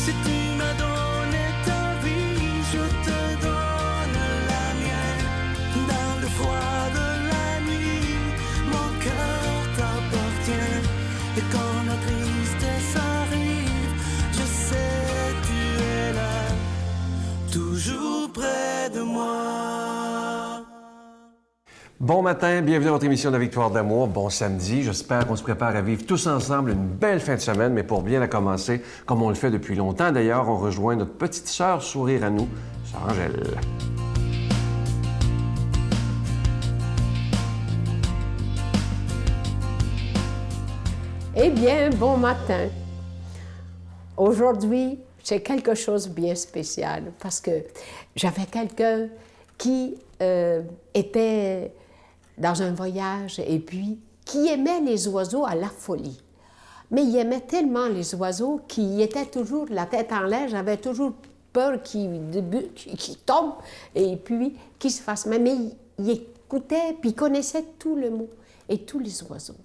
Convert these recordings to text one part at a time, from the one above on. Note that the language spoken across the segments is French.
Si tu m'as donné ta vie, je te donne la mienne. Dans le froid de la nuit, mon cœur t'appartient. Et quand la tristesse arrive, je sais tu es là, toujours près de moi. Bon matin, bienvenue à votre émission de la Victoire d'amour. Bon samedi, j'espère qu'on se prépare à vivre tous ensemble une belle fin de semaine, mais pour bien la commencer, comme on le fait depuis longtemps d'ailleurs, on rejoint notre petite sœur sourire à nous, sœur Angèle. Eh bien, bon matin. Aujourd'hui, c'est quelque chose de bien spécial parce que j'avais quelqu'un qui était dans un voyage et puis qui aimait les oiseaux à la folie. Mais il aimait tellement les oiseaux qu'il était toujours la tête en l'air, j'avais toujours peur qu'il tombe et puis qu'il se fasse mal. Mais il écoutait puis il connaissait tout le mot et tous les oiseaux.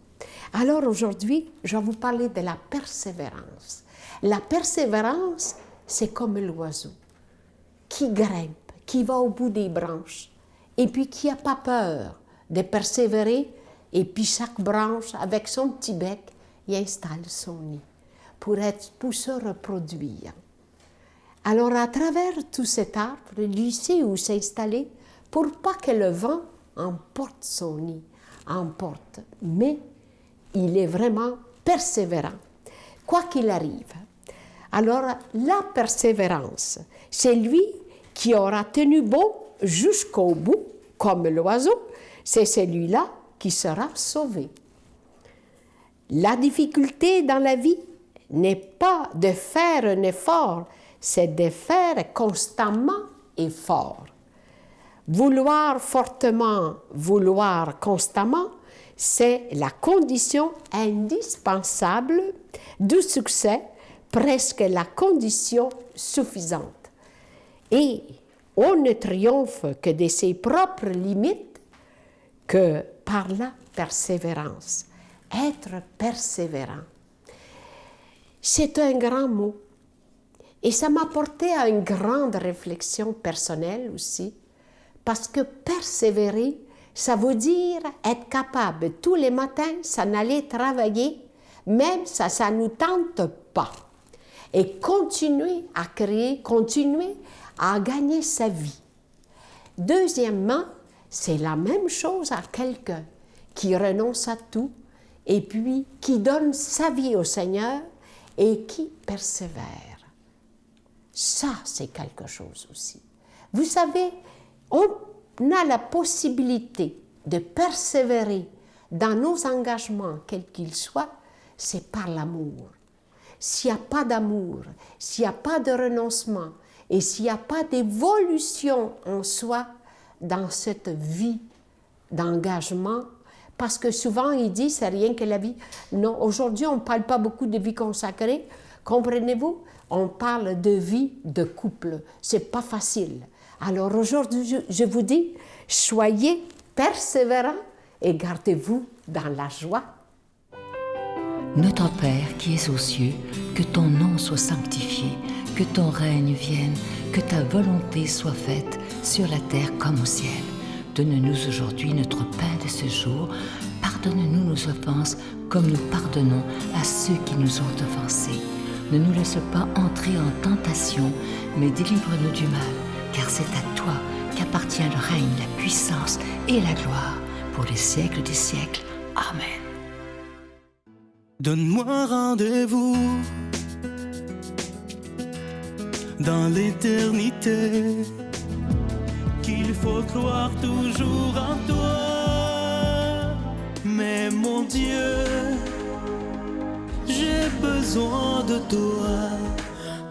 Alors aujourd'hui, je vais vous parler de la persévérance. La persévérance, c'est comme l'oiseau qui grimpe, qui va au bout des branches et puis qui n'a pas peur de persévérer, et puis chaque branche, avec son petit bec, il installe son nid pour se reproduire. Alors, à travers tout cet arbre, lui sait où s'installer pour pas que le vent emporte son nid, emporte. Mais il est vraiment persévérant, quoi qu'il arrive. Alors, la persévérance, c'est lui qui aura tenu bon jusqu'au bout, comme l'oiseau. C'est celui-là qui sera sauvé. La difficulté dans la vie n'est pas de faire un effort, c'est de faire constamment effort. Vouloir fortement, vouloir constamment, c'est la condition indispensable du succès, presque la condition suffisante. Et on ne triomphe que de ses propres limites que par la persévérance. Être persévérant. C'est un grand mot. Et ça m'a porté à une grande réflexion personnelle aussi, parce que persévérer, ça veut dire être capable tous les matins s'en aller travailler, même si ça ne nous tente pas, et continuer à créer, continuer à gagner sa vie. Deuxièmement, c'est la même chose à quelqu'un qui renonce à tout et puis qui donne sa vie au Seigneur et qui persévère. Ça, c'est quelque chose aussi. Vous savez, on a la possibilité de persévérer dans nos engagements, quels qu'ils soient, c'est par l'amour. S'il n'y a pas d'amour, s'il n'y a pas de renoncement et s'il n'y a pas d'évolution en soi, dans cette vie d'engagement, parce que souvent il dit c'est rien que la vie. Non, aujourd'hui on ne parle pas beaucoup de vie consacrée, comprenez-vous? On parle de vie de couple, c'est pas facile. Alors aujourd'hui je vous dis, soyez persévérants et gardez-vous dans la joie. Notre Père qui es aux cieux, que ton nom soit sanctifié, que ton règne vienne, que ta volonté soit faite sur la terre comme au ciel. Donne-nous aujourd'hui notre pain de ce jour. Pardonne-nous nos offenses comme nous pardonnons à ceux qui nous ont offensés. Ne nous laisse pas entrer en tentation, mais délivre-nous du mal, car c'est à toi qu'appartient le règne, la puissance et la gloire pour les siècles des siècles. Amen. Donne-moi rendez-vous dans l'éternité, qu'il faut croire toujours en toi. Mais mon Dieu, j'ai besoin de toi,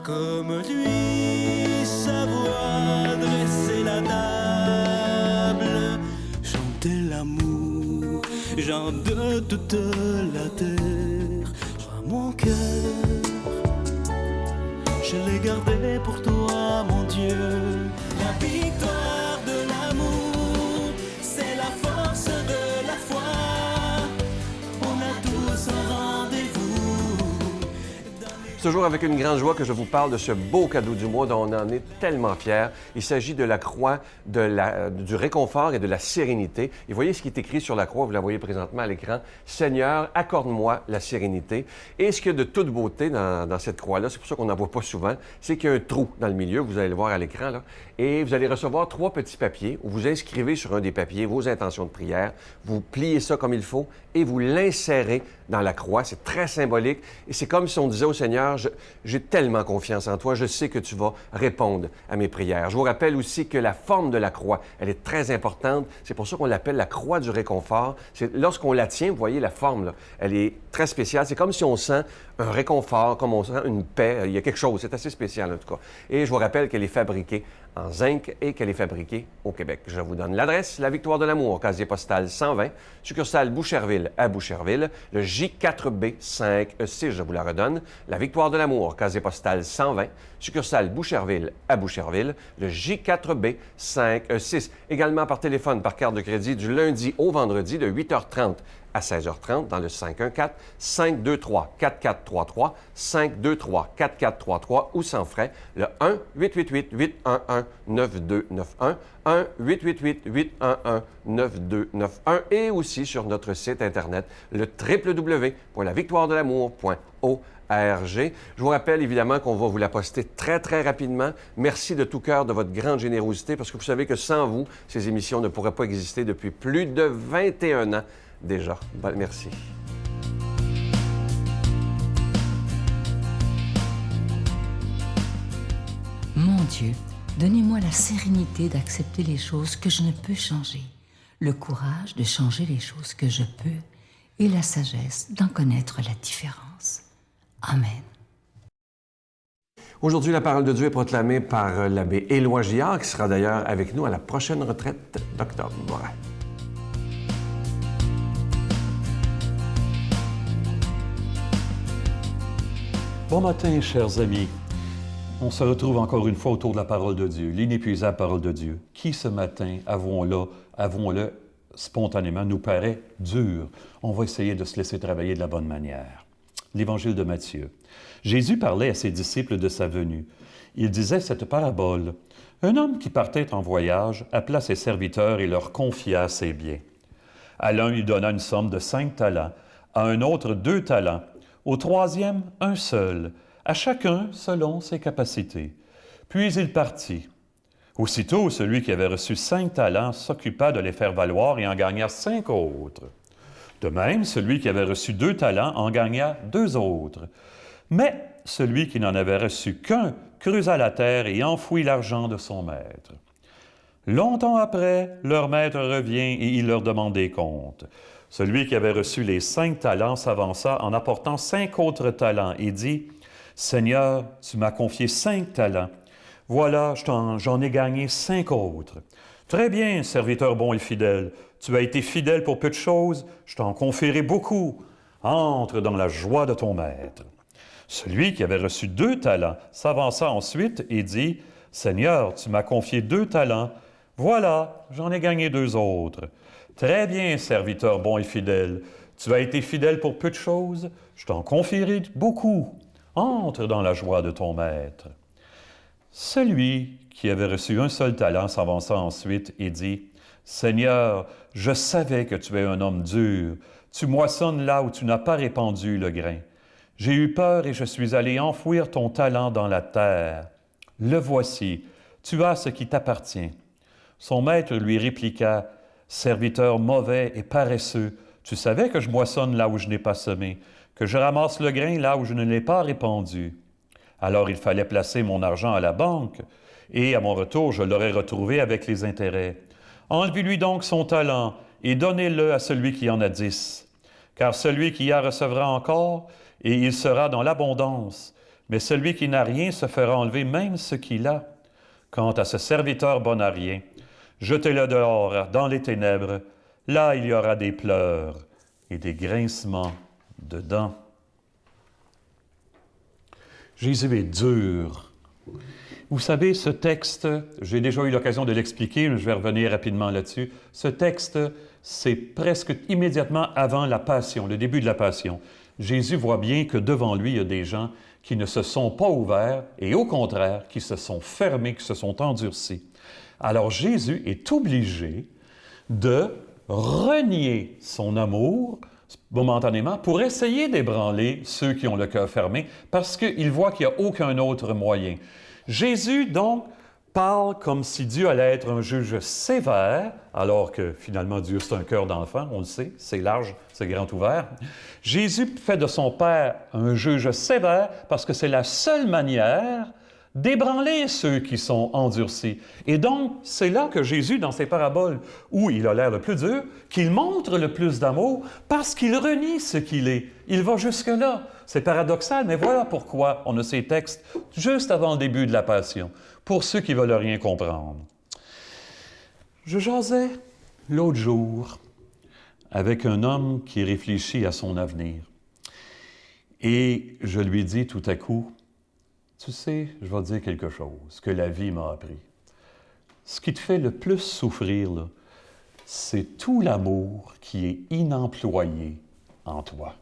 comme lui savoir dresser la table, chanter l'amour, gens de toute la terre. Joins mon cœur, je l'ai gardé pour toi, mon Dieu. La victoire de l'amour, c'est la force de la foi. On a tous un rendez-vous. toujours avec une grande joie que je vous parle de ce beau cadeau du mois dont on en est tellement fiers. Il s'agit de la croix du réconfort et de la sérénité. Et voyez ce qui est écrit sur la croix, vous la voyez présentement à l'écran. « Seigneur, accorde-moi la sérénité. » Et ce qu'il y a de toute beauté dans cette croix-là, c'est pour ça qu'on n'en voit pas souvent, c'est qu'il y a un trou dans le milieu, vous allez le voir à l'écran, là, et vous allez recevoir 3 petits papiers où vous inscrivez sur un des papiers vos intentions de prière, vous pliez ça comme il faut et vous l'insérez dans la croix. C'est très symbolique et c'est comme si on disait au Seigneur, j'ai tellement confiance en toi, je sais que tu vas répondre à mes prières. Je vous rappelle aussi que la forme de la croix, elle est très importante. C'est pour ça qu'on l'appelle la croix du réconfort. Lorsqu'on la tient, vous voyez la forme, là, elle est très spéciale. C'est comme si on sent un réconfort, comme on sent une paix. Il y a quelque chose, c'est assez spécial en tout cas. Et je vous rappelle qu'elle est fabriquée en zinc et qu'elle est fabriquée au Québec. Je vous donne l'adresse, la Victoire de l'Amour, casier postal 120, succursale Boucherville à Boucherville, le J4B5E6, je vous la redonne, la Victoire de l'Amour, casier postal 120, succursale Boucherville à Boucherville, le J4B5E6. Également par téléphone, par carte de crédit, du lundi au vendredi de 8h30 à 16h30 dans le 514-523-4433, 523-4433 ou sans frais, le 1-888-811-9291, 1-888-811-9291 et aussi sur notre site Internet, le www.lavictoiredelamour.org. Je vous rappelle évidemment qu'on va vous la poster très, très rapidement. Merci de tout cœur de votre grande générosité parce que vous savez que sans vous, ces émissions ne pourraient pas exister depuis plus de 21 ans déjà. Merci. Mon Dieu, donnez-moi la sérénité d'accepter les choses que je ne peux changer, le courage de changer les choses que je peux et la sagesse d'en connaître la différence. Amen. Aujourd'hui, la parole de Dieu est proclamée par l'abbé Éloi Gillard, qui sera d'ailleurs avec nous à la prochaine retraite d'octobre. Bon matin, chers amis. On se retrouve encore une fois autour de la parole de Dieu, l'inépuisable parole de Dieu, qui ce matin, avouons-le spontanément, nous paraît dur. On va essayer de se laisser travailler de la bonne manière. L'Évangile de Matthieu. Jésus parlait à ses disciples de sa venue. Il disait cette parabole. Un homme qui partait en voyage appela ses serviteurs et leur confia ses biens. À l'un, il donna une somme de 5 talents, à un autre 2 talents, au troisième, un seul, à chacun selon ses capacités. Puis il partit. Aussitôt, celui qui avait reçu 5 talents s'occupa de les faire valoir et en gagna 5 autres. De même, celui qui avait reçu 2 talents en gagna 2 autres. Mais celui qui n'en avait reçu qu'un creusa la terre et enfouit l'argent de son maître. Longtemps après, leur maître revient et il leur demande des comptes. Celui qui avait reçu les 5 talents s'avança en apportant 5 autres talents et dit, « Seigneur, tu m'as confié 5 talents. Voilà, j'en ai gagné 5 autres. Très bien, serviteur bon et fidèle. Tu as été fidèle pour peu de choses, je t'en confierai beaucoup. Entre dans la joie de ton maître. » Celui qui avait reçu 2 talents s'avança ensuite et dit, « Seigneur, tu m'as confié 2 talents. Voilà, j'en ai gagné 2 autres. Très bien, serviteur bon et fidèle. Tu as été fidèle pour peu de choses, je t'en confierai beaucoup. Entre dans la joie de ton maître. » Celui qui avait reçu un seul talent s'avança ensuite et dit, « Seigneur, je savais que tu es un homme dur. Tu moissonnes là où tu n'as pas répandu le grain. J'ai eu peur et je suis allé enfouir ton talent dans la terre. Le voici, tu as ce qui t'appartient. » Son maître lui répliqua, « Serviteur mauvais et paresseux, tu savais que je moissonne là où je n'ai pas semé, que je ramasse le grain là où je ne l'ai pas répandu. Alors il fallait placer mon argent à la banque, et à mon retour, je l'aurais retrouvé avec les intérêts. Enlevez-lui donc son talent et donnez-le à celui qui en a 10. Car celui qui a recevra encore, et il sera dans l'abondance. Mais celui qui n'a rien se fera enlever même ce qu'il a. Quant à ce serviteur bon à rien, jetez-le dehors dans les ténèbres. Là, il y aura des pleurs et des grincements de dents. » Jésus est dur. Vous savez, ce texte, j'ai déjà eu l'occasion de l'expliquer, mais je vais revenir rapidement là-dessus. Ce texte, c'est presque immédiatement avant la Passion, le début de la Passion. Jésus voit bien que devant lui, il y a des gens qui ne se sont pas ouverts et au contraire, qui se sont fermés, qui se sont endurcis. Alors Jésus est obligé de renier son amour momentanément pour essayer d'ébranler ceux qui ont le cœur fermé parce qu'il voit qu'il n'y a aucun autre moyen. Jésus, donc, parle comme si Dieu allait être un juge sévère, alors que finalement Dieu c'est un cœur d'enfant, on le sait, c'est large, c'est grand ouvert. Jésus fait de son Père un juge sévère parce que c'est la seule manière d'ébranler ceux qui sont endurcis. Et donc, c'est là que Jésus, dans ses paraboles, où il a l'air le plus dur, qu'il montre le plus d'amour parce qu'il renie ce qu'il est. Il va jusque-là. C'est paradoxal, mais voilà pourquoi on a ces textes juste avant le début de la Passion, pour ceux qui ne veulent rien comprendre. Je jasais l'autre jour avec un homme qui réfléchit à son avenir. Et je lui dis tout à coup, tu sais, je vais te dire quelque chose que la vie m'a appris. Ce qui te fait le plus souffrir, là, c'est tout l'amour qui est inemployé en toi.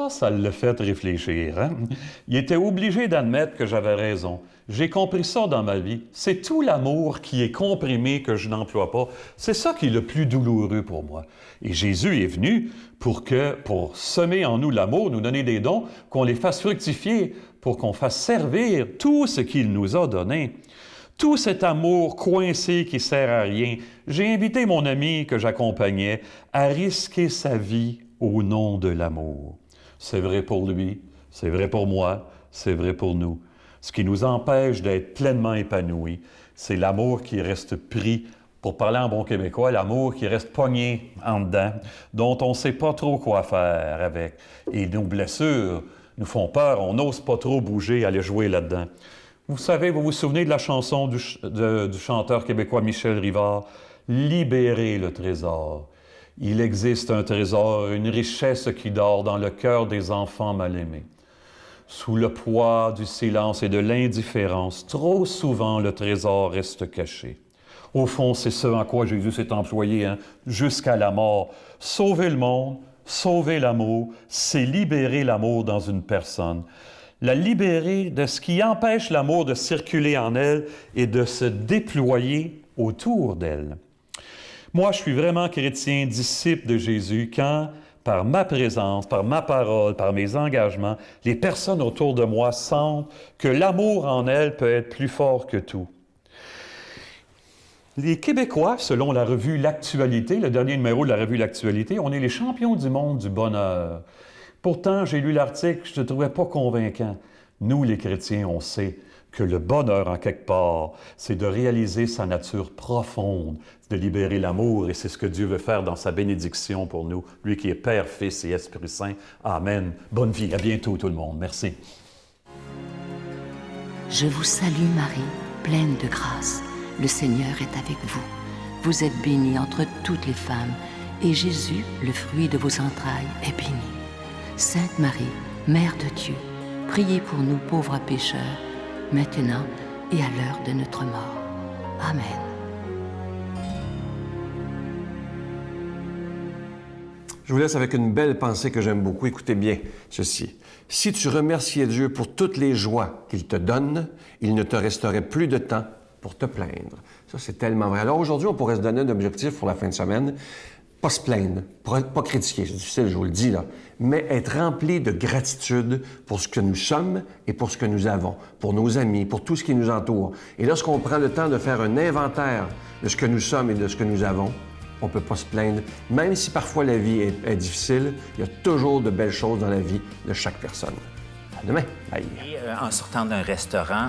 Ça l'a fait réfléchir. Hein? Il était obligé d'admettre que j'avais raison. J'ai compris ça dans ma vie. C'est tout l'amour qui est comprimé que je n'emploie pas. C'est ça qui est le plus douloureux pour moi. Et Jésus est venu pour semer en nous l'amour, nous donner des dons, qu'on les fasse fructifier, pour qu'on fasse servir tout ce qu'il nous a donné. Tout cet amour coincé qui sert à rien. J'ai invité mon ami que j'accompagnais à risquer sa vie au nom de l'amour. C'est vrai pour lui, c'est vrai pour moi, c'est vrai pour nous. Ce qui nous empêche d'être pleinement épanouis, c'est l'amour qui reste pris, pour parler en bon québécois, l'amour qui reste pogné en dedans, dont on ne sait pas trop quoi faire avec. Et nos blessures nous font peur, on n'ose pas trop bouger, aller jouer là-dedans. Vous savez, vous vous souvenez de la chanson du chanteur québécois Michel Rivard, « Libérez le trésor ». Il existe un trésor, une richesse qui dort dans le cœur des enfants mal-aimés. Sous le poids du silence et de l'indifférence, trop souvent le trésor reste caché. Au fond, c'est ce en quoi Jésus s'est employé, hein, jusqu'à la mort. Sauver le monde, sauver l'amour, c'est libérer l'amour dans une personne. La libérer de ce qui empêche l'amour de circuler en elle et de se déployer autour d'elle. Moi, je suis vraiment chrétien, disciple de Jésus, quand, par ma présence, par ma parole, par mes engagements, les personnes autour de moi sentent que l'amour en elles peut être plus fort que tout. Les Québécois, selon la revue L'Actualité, le dernier numéro de la revue L'Actualité, on est les champions du monde du bonheur. Pourtant, j'ai lu l'article, je ne le trouvais pas convaincant. Nous, les chrétiens, on sait que le bonheur, en quelque part, c'est de réaliser sa nature profonde, de libérer l'amour, et c'est ce que Dieu veut faire dans sa bénédiction pour nous, lui qui est Père, Fils et Esprit Saint. Amen. Bonne vie. À bientôt, tout le monde. Merci. Je vous salue Marie, pleine de grâce. Le Seigneur est avec vous. Vous êtes bénie entre toutes les femmes, et Jésus, le fruit de vos entrailles, est béni. Sainte Marie, Mère de Dieu, priez pour nous pauvres pécheurs, maintenant et à l'heure de notre mort. Amen. Je vous laisse avec une belle pensée que j'aime beaucoup. Écoutez bien ceci. Si tu remerciais Dieu pour toutes les joies qu'il te donne, il ne te resterait plus de temps pour te plaindre. Ça, c'est tellement vrai. Alors aujourd'hui, on pourrait se donner un objectif pour la fin de semaine. Pas se plaindre, pas critiquer, c'est difficile, je vous le dis là, mais être rempli de gratitude pour ce que nous sommes et pour ce que nous avons, pour nos amis, pour tout ce qui nous entoure. Et lorsqu'on prend le temps de faire un inventaire de ce que nous sommes et de ce que nous avons, on ne peut pas se plaindre. Même si parfois la vie est difficile, il y a toujours de belles choses dans la vie de chaque personne. À demain. Bye. Et, en sortant d'un restaurant,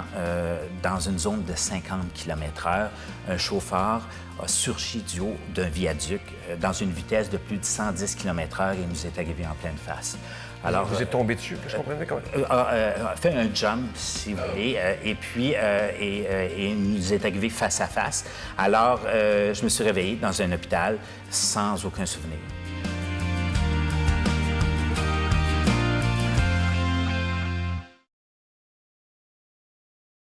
dans une zone de 50 km/h, un chauffeur a surgi du haut d'un viaduc dans une vitesse de plus de 110 km/h et nous est arrivé en pleine face. Alors, vous êtes tombé dessus, que je comprenne comment? A fait un jump, si vous voulez, et puis il nous est arrivé face à face. Alors, je me suis réveillé dans un hôpital sans aucun souvenir.